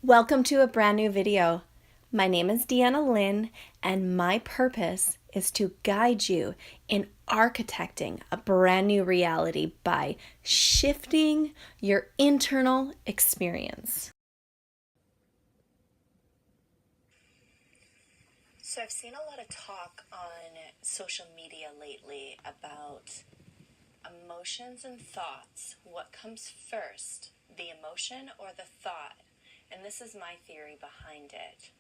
Welcome to a brand new video. My name is Deanna Lynn, and my purpose is to guide you in architecting a brand new reality by shifting your internal experience. So I've seen a lot of talk on social media lately about emotions and thoughts. What comes first, the emotion or the thought? And this is my theory behind it.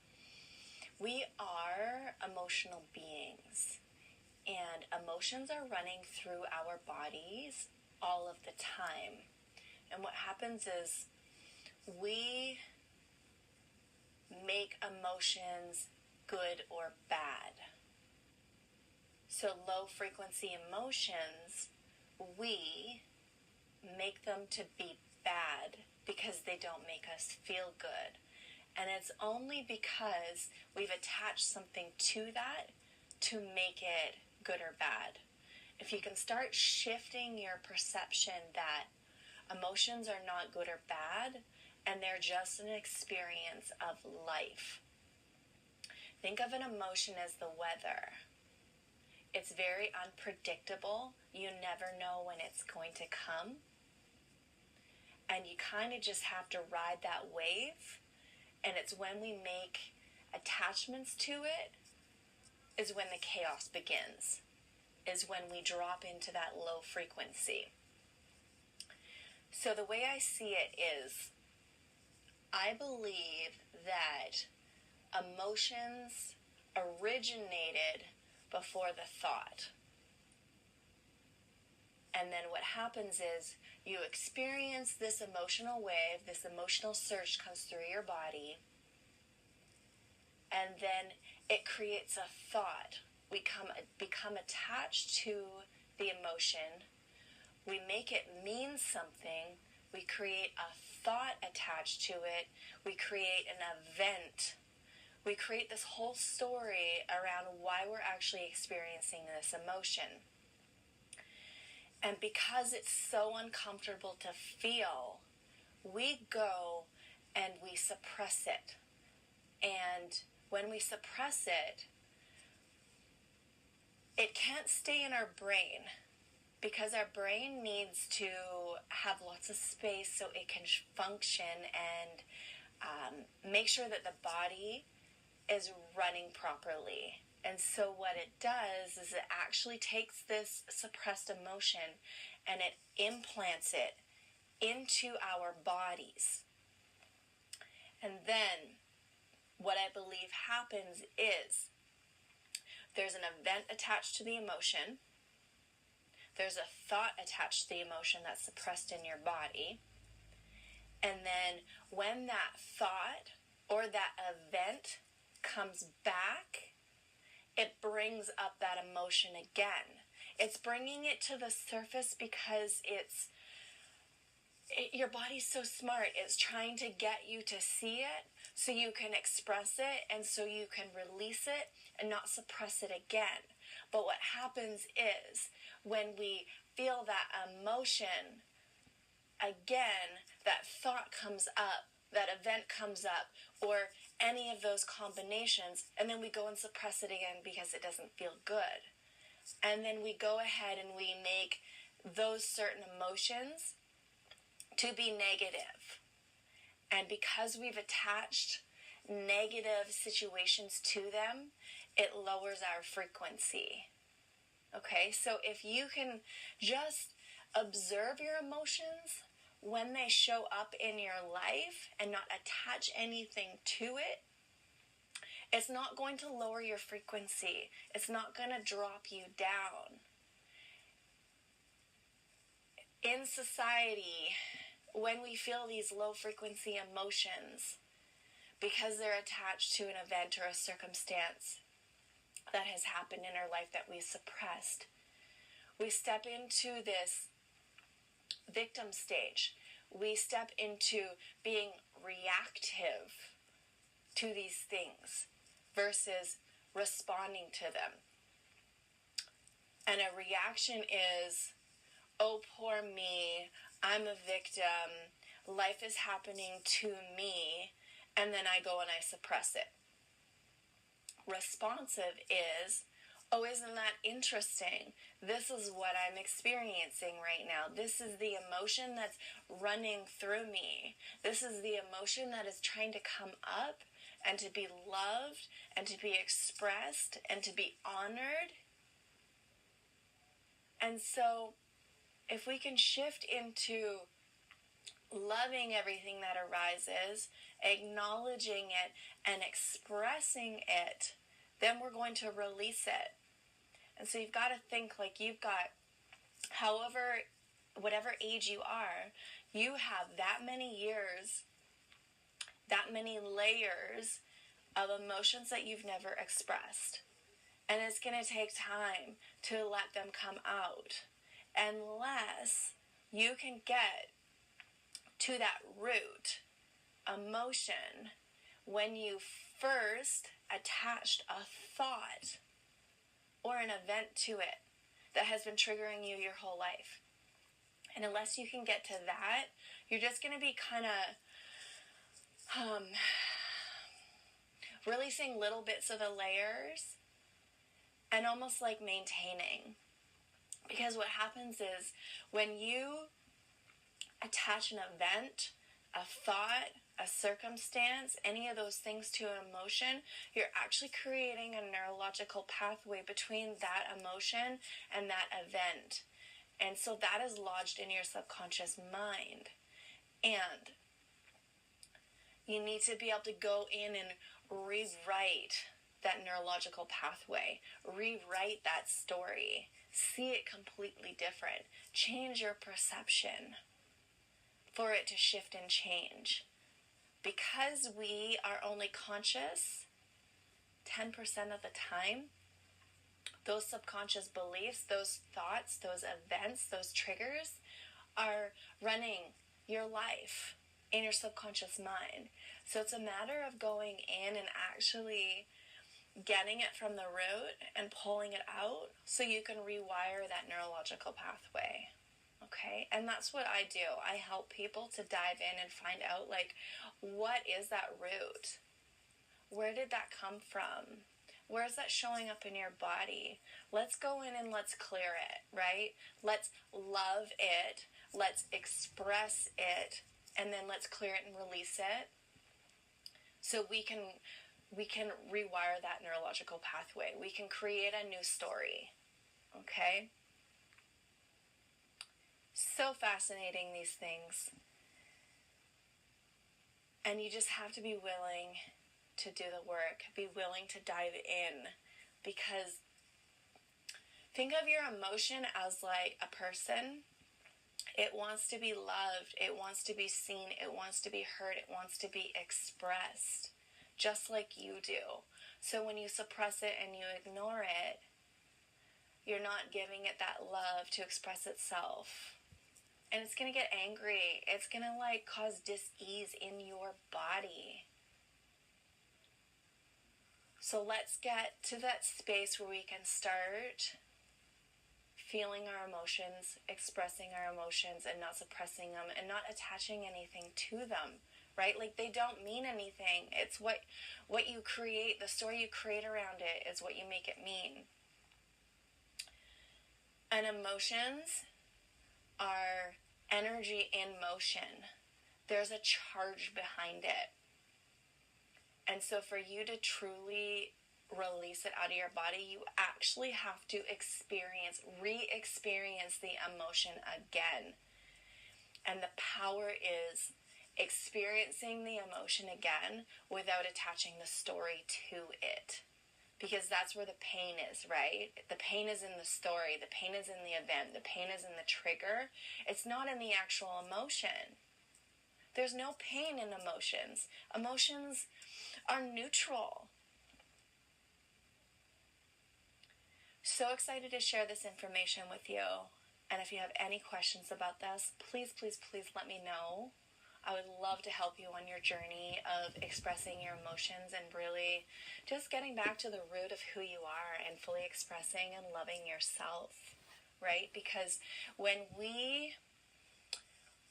We are emotional beings, and emotions are running through our bodies all of the time. And what happens is we make emotions good or bad. So low frequency emotions, we make them to be bad because they don't make us feel good. And it's only because we've attached something to that to make it good or bad. If you can start shifting your perception that emotions are not good or bad, and they're just an experience of life. Think of an emotion as the weather. It's very unpredictable. You never know when it's going to come. And you kind of just have to ride that wave. And it's when we make attachments to it is when the chaos begins, is when we drop into that low frequency. So the way I see it is, I believe that emotions originated before the thought. And then what happens is you experience this emotional wave, this emotional surge comes through your body, and then it creates a thought. We become attached to the emotion. We make it mean something. We create a thought attached to it. We create an event. We create this whole story around why we're actually experiencing this emotion. And because it's so uncomfortable to feel, we go and we suppress it. And when we suppress it, it can't stay in our brain because our brain needs to have lots of space so it can function and make sure that the body is running properly. And so what it does is it actually takes this suppressed emotion and it implants it into our bodies. And then what I believe happens is there's an event attached to the emotion. There's a thought attached to the emotion that's suppressed in your body. And then when that thought or that event comes back, it brings up that emotion again. It's bringing it to the surface because your body's so smart. It's trying to get you to see it so you can express it and so you can release it and not suppress it again. But what happens is when we feel that emotion again, that thought comes up, that event comes up, or any of those combinations, and then we go and suppress it again because it doesn't feel good. And then we go ahead and we make those certain emotions to be negative. And because we've attached negative situations to them, it lowers our frequency. Okay, so if you can just observe your emotions when they show up in your life and not attach anything to it, it's not going to lower your frequency. It's not going to drop you down. In society, when we feel these low frequency emotions, because they're attached to an event or a circumstance that has happened in our life that we suppressed, we step into this victim stage. We step into being reactive to these things versus responding to them. And a reaction is, oh, poor me, I'm a victim, life is happening to me, and then I go and I suppress it. Responsive is, oh, isn't that interesting? This is what I'm experiencing right now. This is the emotion that's running through me. This is the emotion that is trying to come up and to be loved and to be expressed and to be honored. And so if we can shift into loving everything that arises, acknowledging it, and expressing it, then we're going to release it. And so you've got to think like you've got, whatever age you are, you have that many years, that many layers of emotions that you've never expressed. And it's going to take time to let them come out, unless you can get to that root emotion when you first attached a thought or an event to it that has been triggering you your whole life. And unless you can get to that, you're just going to be kind of releasing little bits of the layers and almost like maintaining. Because what happens is when you attach an event, a thought, a circumstance, any of those things to an emotion, you're actually creating a neurological pathway between that emotion and that event. And so that is lodged in your subconscious mind. And you need to be able to go in and rewrite that neurological pathway, rewrite that story, see it completely different, change your perception for it to shift and change. Because we are only conscious 10% of the time, those subconscious beliefs, those thoughts, those events, those triggers are running your life in your subconscious mind. So it's a matter of going in and actually getting it from the root and pulling it out so you can rewire that neurological pathway. Okay, and that's what I do. I help people to dive in and find out, like, what is that root? Where did that come from? Where is that showing up in your body? Let's go in and let's clear it, right? Let's love it. Let's express it. And then let's clear it and release it. So we can rewire that neurological pathway. We can create a new story. Okay? So fascinating, these things. And you just have to be willing to do the work, be willing to dive in, because think of your emotion as like a person. It wants to be loved, it wants to be seen, it wants to be heard, it wants to be expressed, just like you do. So when you suppress it and you ignore it, you're not giving it that love to express itself. And it's going to get angry. It's going to like cause dis-ease in your body. So let's get to that space where we can start feeling our emotions, expressing our emotions, and not suppressing them, and not attaching anything to them, right? Like, they don't mean anything. It's what you create, the story you create around it is what you make it mean. And emotions are energy in motion. There's a charge behind it. And so for you to truly release it out of your body, you actually have to re-experience the emotion again. And the power is experiencing the emotion again without attaching the story to it. Because that's where the pain is, right? The pain is in the story. The pain is in the event. The pain is in the trigger. It's not in the actual emotion. There's no pain in emotions. Emotions are neutral. So excited to share this information with you. And if you have any questions about this, please, please, please let me know. I would love to help you on your journey of expressing your emotions and really just getting back to the root of who you are and fully expressing and loving yourself, right? Because when we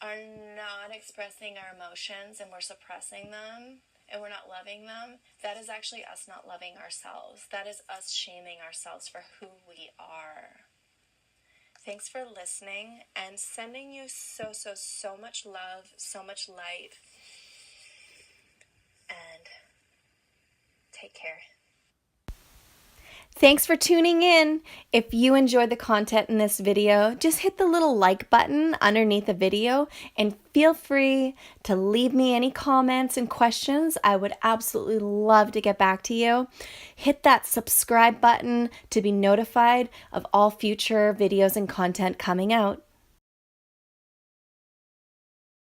are not expressing our emotions and we're suppressing them, and we're not loving them, that is actually us not loving ourselves. That is us shaming ourselves for who we are. Thanks for listening, and sending you so much love, so much light, and take care. Thanks for tuning in. If you enjoyed the content in this video, just hit the little like button underneath the video and feel free to leave me any comments and questions. I would absolutely love to get back to you. Hit that subscribe button to be notified of all future videos and content coming out.